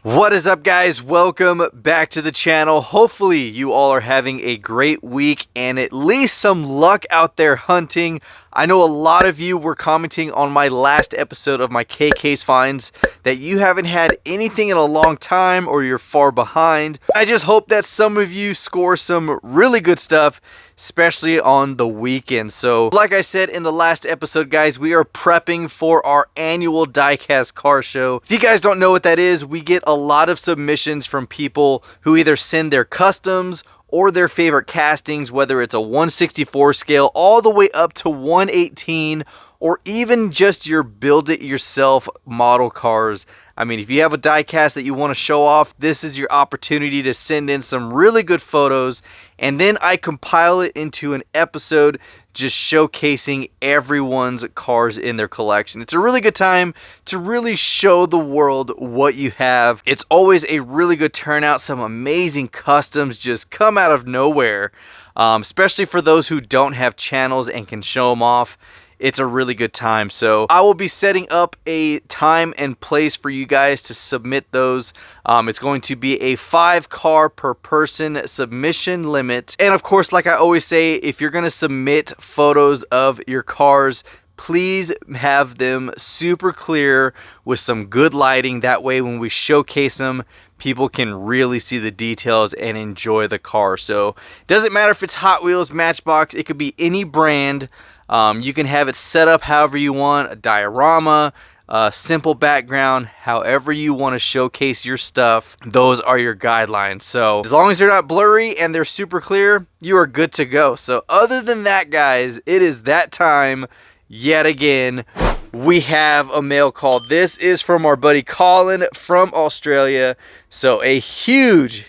What is up, guys? Welcome back to the channel. Hopefully you all are having a great week and at least some luck out there hunting. I know a lot of you were commenting on my last episode of my K-Case finds that you haven't had anything in a long time or you're far behind. I just hope that some of you score some really good stuff, especially on the weekend. So like I said in the last episode, guys, we are prepping for our annual diecast car show. If you guys don't know what that is, we get a lot of submissions from people who either send their customs or their favorite castings, whether it's a 1/64 scale all the way up to 1/18, or even just your build-it-yourself model cars. I mean, if you have a diecast that you want to show off, this is your opportunity to send in some really good photos, and then I compile it into an episode just showcasing everyone's cars in their collection. It's a really good time to really show the world what you have. It's always a really good turnout. Some amazing customs just come out of nowhere, especially for those who don't have channels and can show them off. It's a really good time. So I will be setting up a time and place for you guys to submit those. It's going to be a 5 car per person submission limit. And of course, like I always say, if you're going to submit photos of your cars, please have them super clear with some good lighting. That way when we showcase them, people can really see the details and enjoy the car. So it doesn't matter if it's Hot Wheels, Matchbox, it could be any brand. You can have it set up however you want, a diorama, a simple background, however you want to showcase your stuff. Those are your guidelines. So as long as they're not blurry and they're super clear, you are good to go. So other than that, guys, it is that time yet again. We have a mail call. This is from our buddy Colin from Australia. So a huge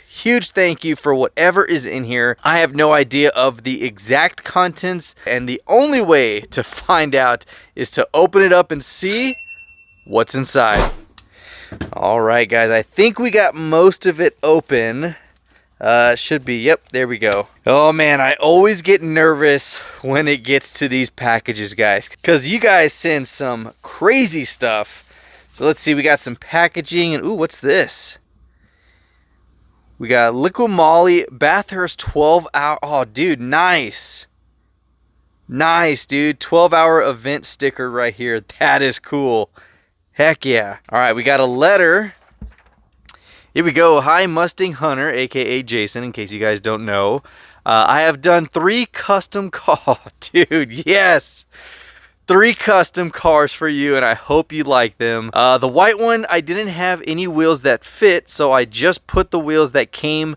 thank you for whatever is in here. I have no idea of the exact contents, and the only way to find out is to open it up and see what's inside. All right, guys, I think we got most of it open. Should be, yep, there we go. Oh man, I always get nervous when it gets to these packages, guys, because you guys send some crazy stuff. So let's see, we got some packaging, and ooh, what's this? We got Liquid Molly Bathurst 12-hour. Oh, dude, nice. Nice, dude. 12-hour event sticker right here. That is cool. Heck yeah. All right, we got a letter. Here we go. Hi, Mustang Hunter, a.k.a. Jason, in case you guys don't know. I have done 3 custom cars. Dude, yes. 3 custom cars for you, and I hope you like them. The white one, I didn't have any wheels that fit, so I just put the wheels that came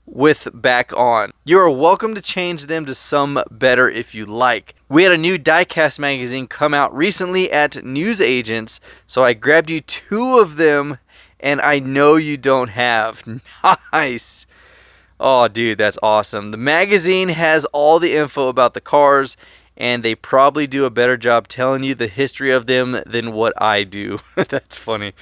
with back on. You are welcome to change them to some better if you like. We had a new diecast magazine come out recently at News Agents, so I grabbed you 2 of them, and I know you don't have. Nice. Oh, dude, that's awesome. The magazine has all the info about the cars, and they probably do a better job telling you the history of them than what I do. That's funny.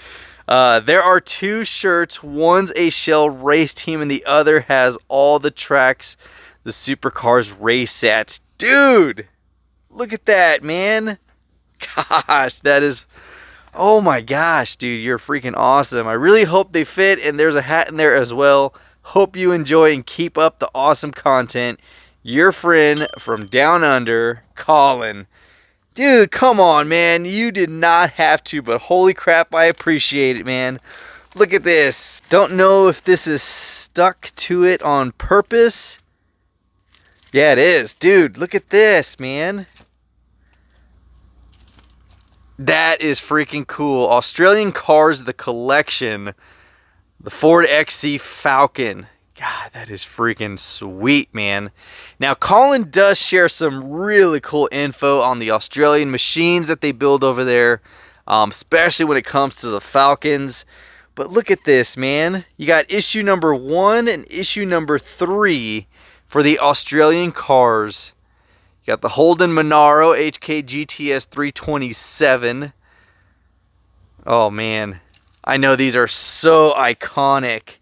There are 2 shirts. One's a Shell race team, and the other has all the tracks the supercars race at. Dude, look at that, man. Gosh, that is... Oh my gosh, dude, you're freaking awesome. I really hope they fit, and there's a hat in there as well. Hope you enjoy and keep up the awesome content. Your friend from down under, Colin. Dude, come on, man. You did not have to, but holy crap, I appreciate it, man. Look at this. Don't know if this is stuck to it on purpose. Yeah, it is. Dude, look at this, man. That is freaking cool. Australian Cars, the collection. The Ford XC Falcon. God, that is freaking sweet, man. Now, Colin does share some really cool info on the Australian machines that they build over there, especially when it comes to the Falcons. But look at this, man. You got issue number 1 and issue number 3 for the Australian cars. You got the Holden Monaro HK GTS 327. Oh, man. I know these are so iconic.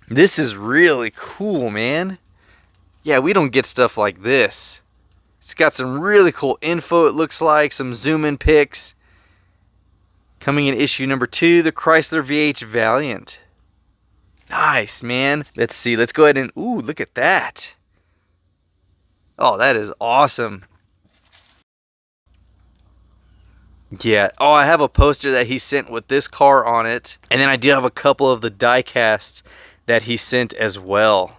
This is really cool, man. Yeah, we don't get stuff like this. It's got some really cool info, it looks like. Some zoom-in pics. Coming in issue number 2, the Chrysler VH Valiant. Nice, man. Let's see. Let's go ahead and... Ooh, look at that. Oh, that is awesome. Yeah. Oh, I have a poster that he sent with this car on it. And then I do have a couple of the diecasts that he sent as well.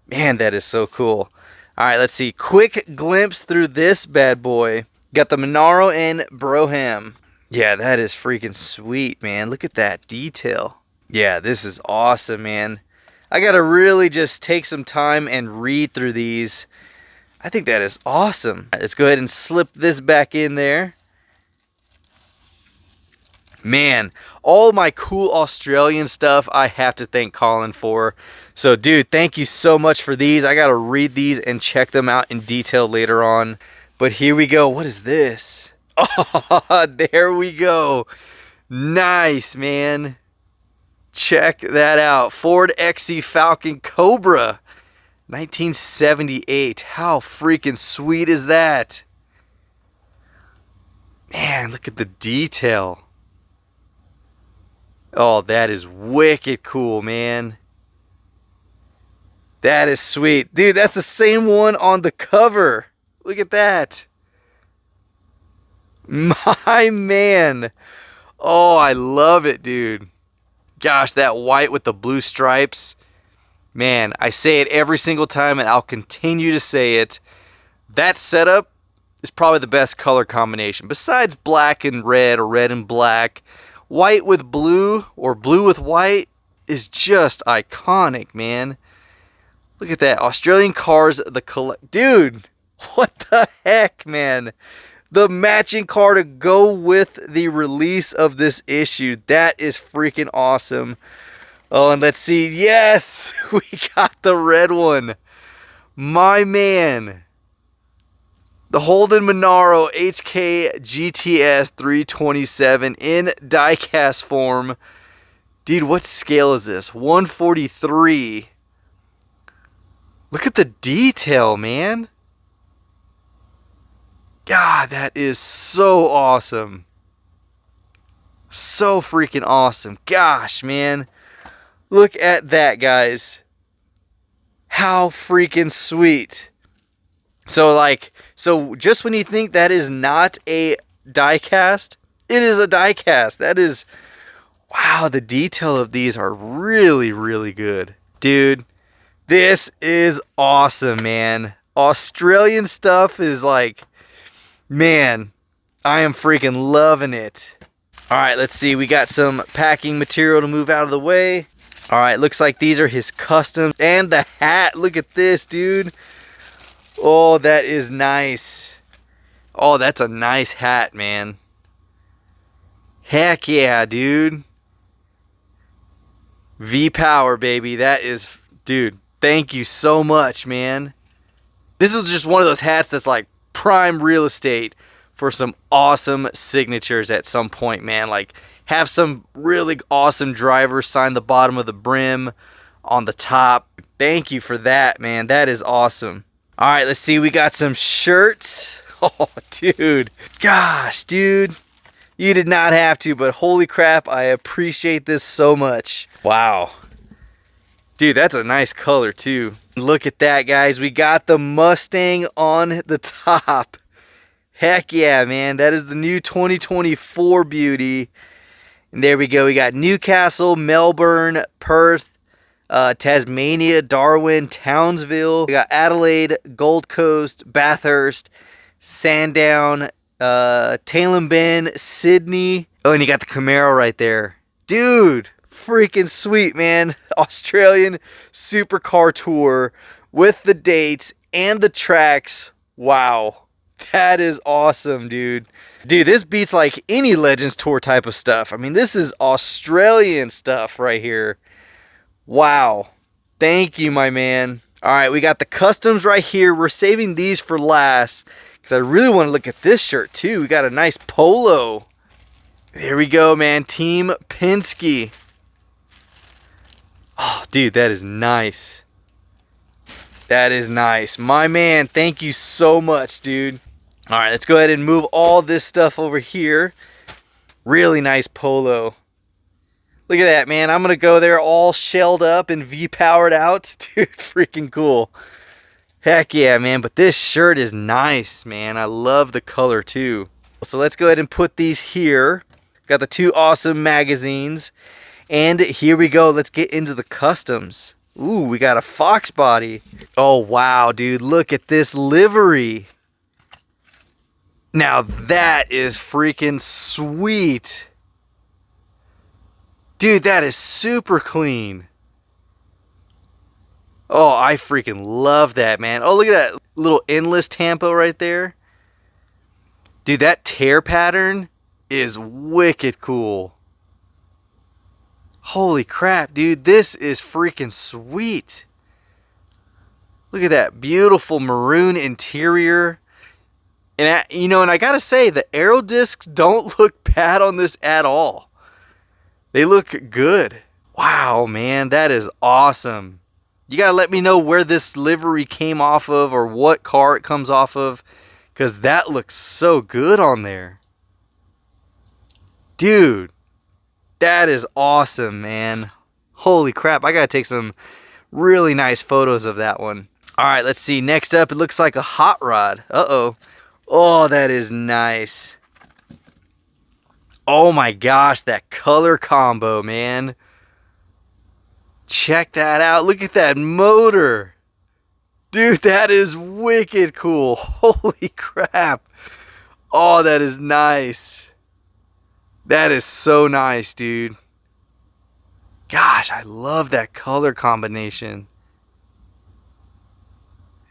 Man, that is so cool. All right, let's see. Quick glimpse through this bad boy. Got the Monaro and Broham. Yeah, that is freaking sweet, man. Look at that detail. Yeah, this is awesome, man. I got to really just take some time and read through these. I think that is awesome. All right, let's go ahead and slip this back in there. Man, all my cool Australian stuff I have to thank Colin for. So, dude, thank you so much for these. I got to read these and check them out in detail later on. But here we go. What is this? Oh, there we go. Nice, man. Check that out. Ford XC Falcon Cobra. 1978. How freaking sweet is that? Man, look at the detail. Oh, that is wicked cool, man. That is sweet. Dude, that's the same one on the cover. Look at that. My man. Oh, I love it, dude. Gosh, that white with the blue stripes. Man, I say it every single time and I'll continue to say it. That setup is probably the best color combination. Besides black and red or red and black, white with blue or blue with white is just iconic, man. Look at that. Australian cars, dude, what the heck, man? The matching car to go with the release of this issue. That is freaking awesome. Oh, and let's see. Yes, we got the red one. My man. The Holden Monaro HK GTS 327 in diecast form. Dude, what scale is this? 143. Look at the detail, man. God, that is so awesome. So freaking awesome. Gosh, man. Look at that, guys. How freaking sweet. So just when you think that is not a diecast, it is a diecast. That is, wow, the detail of these are really, really good. Dude, this is awesome, man. Australian stuff is like, man, I am freaking loving it. All right, let's see. We got some packing material to move out of the way. All right, looks like these are his customs. And the hat, look at this, dude. Oh, that is nice. Oh, that's a nice hat, man. Heck yeah, dude. V-Power, baby. That is, dude, thank you so much, man. This is just one of those hats that's like prime real estate for some awesome signatures at some point, man. Like, have some really awesome drivers sign the bottom of the brim on the top. Thank you for that, man. That is awesome. All right, let's see. We got some shirts. Oh, dude. Gosh, dude. You did not have to, but holy crap, I appreciate this so much. Wow. Dude, that's a nice color, too. Look at that, guys. We got the Mustang on the top. Heck yeah, man. That is the new 2024 beauty. And there we go. We got Newcastle, Melbourne, Perth, Tasmania, Darwin, Townsville. We got Adelaide, Gold Coast, Bathurst, Sandown, Tailem Bend, Sydney. Oh, and you got the Camaro right there. Dude, freaking sweet, man. Australian Supercar Tour with the dates and the tracks. Wow. That is awesome, dude. Dude, this beats like any Legends Tour type of stuff. I mean, this is Australian stuff right here. Wow. Thank you, my man. All right, we got the customs right here. We're saving these for last because I really want to look at this shirt too. We got a nice polo. There we go, man. Team Penske. Oh, dude, that is nice. That is nice. My man, thank you so much, dude. All right, let's go ahead and move all this stuff over here. Really nice polo. Look at that, man. I'm going to go there all shelled up and V-powered out. Dude, freaking cool. Heck yeah, man. But this shirt is nice, man. I love the color, too. So let's go ahead and put these here. Got the two awesome magazines. And here we go. Let's get into the customs. Ooh, we got a fox body. Oh, wow, dude. Look at this livery. Now that is freaking sweet. Dude, that is super clean. Oh, I freaking love that, man. Oh, look at that little endless tampo right there. Dude, that tear pattern is wicked cool. Holy crap, dude. This is freaking sweet. Look at that beautiful maroon interior. And, you know, and I gotta say, the aero discs don't look bad on this at all. They look good. Wow, man, that is awesome. You gotta let me know where this livery came off of or what car it comes off of, because that looks so good on there. Dude, that is awesome, man. Holy crap, I gotta take some really nice photos of that one. All right, let's see. Next up, it looks like a hot rod. Uh-oh. Oh, that is nice. Oh my gosh, that color combo, man. Check that out. Look at that motor. Dude, that is wicked cool. Holy crap. Oh, that is nice. That is so nice, dude. Gosh, I love that color combination.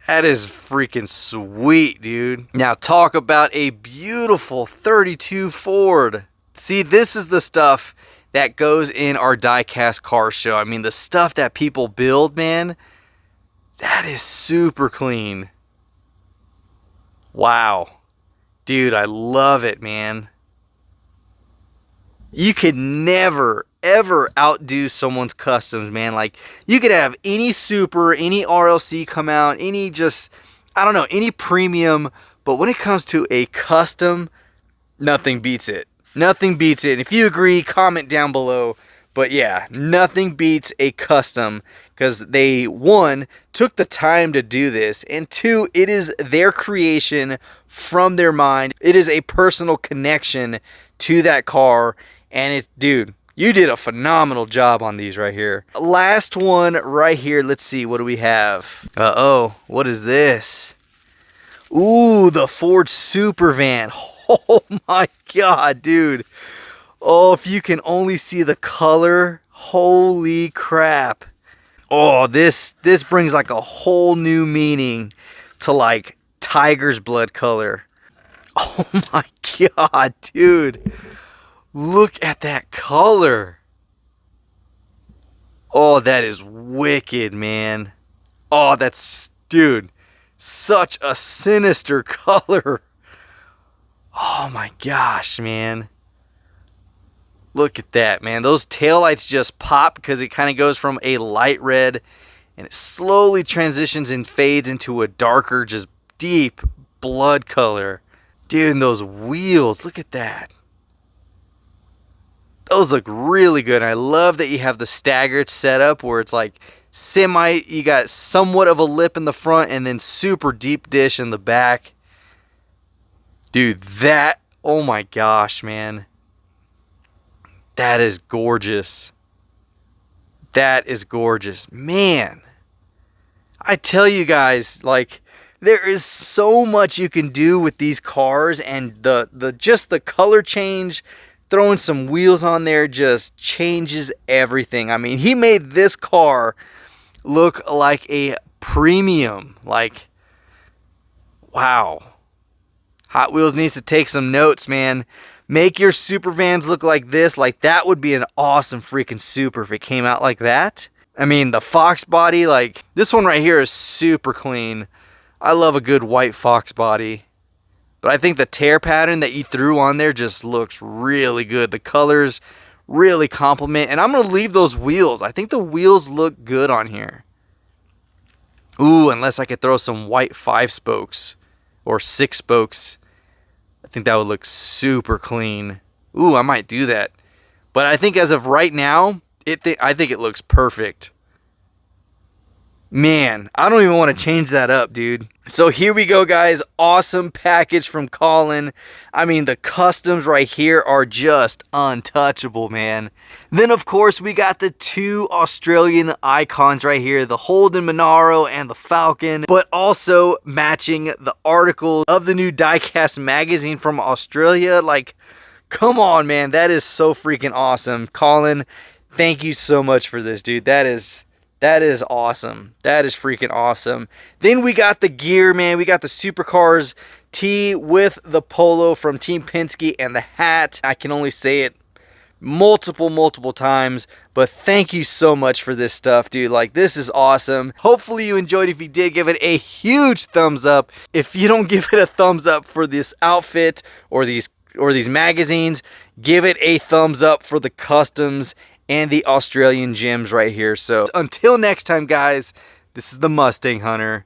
That is freaking sweet, dude. Now talk about a beautiful 32 Ford. See, this is the stuff that goes in our diecast car show. I mean, the stuff that people build, man, that is super clean. Wow. Dude, I love it, man. You could never, ever outdo someone's customs, man. Like, you could have any super, any RLC come out, any just, I don't know, any premium. But when it comes to a custom, nothing beats it. Nothing beats it. And if you agree, comment down below. But yeah, nothing beats a custom because they, one, took the time to do this, and two, it is their creation from their mind. It is a personal connection to that car, and it's, dude, you did a phenomenal job on these right here. Last one right here. Let's see, what do we have? Uh-oh, what is this? Ooh, the Ford Super Van. Oh my God, dude. Oh, if you can only see the color, holy crap. Oh, this brings like a whole new meaning to like tiger's blood color. Oh my God, dude. Look at that color. Oh, that is wicked, man. Oh, that's, dude, such a sinister color. Oh my gosh, man. Look at that, man. Those taillights just pop because it kind of goes from a light red and it slowly transitions and fades into a darker, just deep blood color. Dude, and those wheels, look at that. Those look really good. I love that you have the staggered setup where it's like semi, you got somewhat of a lip in the front and then super deep dish in the back. Dude, that, oh my gosh, man. That is gorgeous. That is gorgeous. Man, I tell you guys, like, there is so much you can do with these cars, and just the color change, throwing some wheels on there just changes everything. I mean, he made this car look like a premium. Like, wow. Hot Wheels needs to take some notes, man. Make your super vans look like this. Like, that would be an awesome freaking super if it came out like that. I mean, the Fox body, like, this one right here is super clean. I love a good white Fox body. But I think the tear pattern that you threw on there just looks really good. The colors really complement. And I'm going to leave those wheels. I think the wheels look good on here. Ooh, unless I could throw some white 5 spokes or 6 spokes. I think that would look super clean. Ooh, I might do that. But I think as of right now, I think it looks perfect. Man, I don't even want to change that up, dude. So here we go, guys. Awesome package from Colin. I mean, the customs right here are just untouchable, man. Then, of course, we got the 2 Australian icons right here, the Holden Monaro and the Falcon, but also matching the article of the new Diecast magazine from Australia. Like, come on, man. That is so freaking awesome. Colin, thank you so much for this, dude. That is awesome. That is freaking awesome. Then we got the gear, man. We got the Supercars tee with the polo from Team Penske and the hat. I can only say it multiple times, but thank you so much for this stuff, dude. Like, this is awesome. Hopefully you enjoyed. If you did, give it a huge thumbs up. If you don't give it a thumbs up for this outfit or these magazines, give it a thumbs up for the customs and the Australian gems right here. So until next time, guys, this is the Mustang Hunter.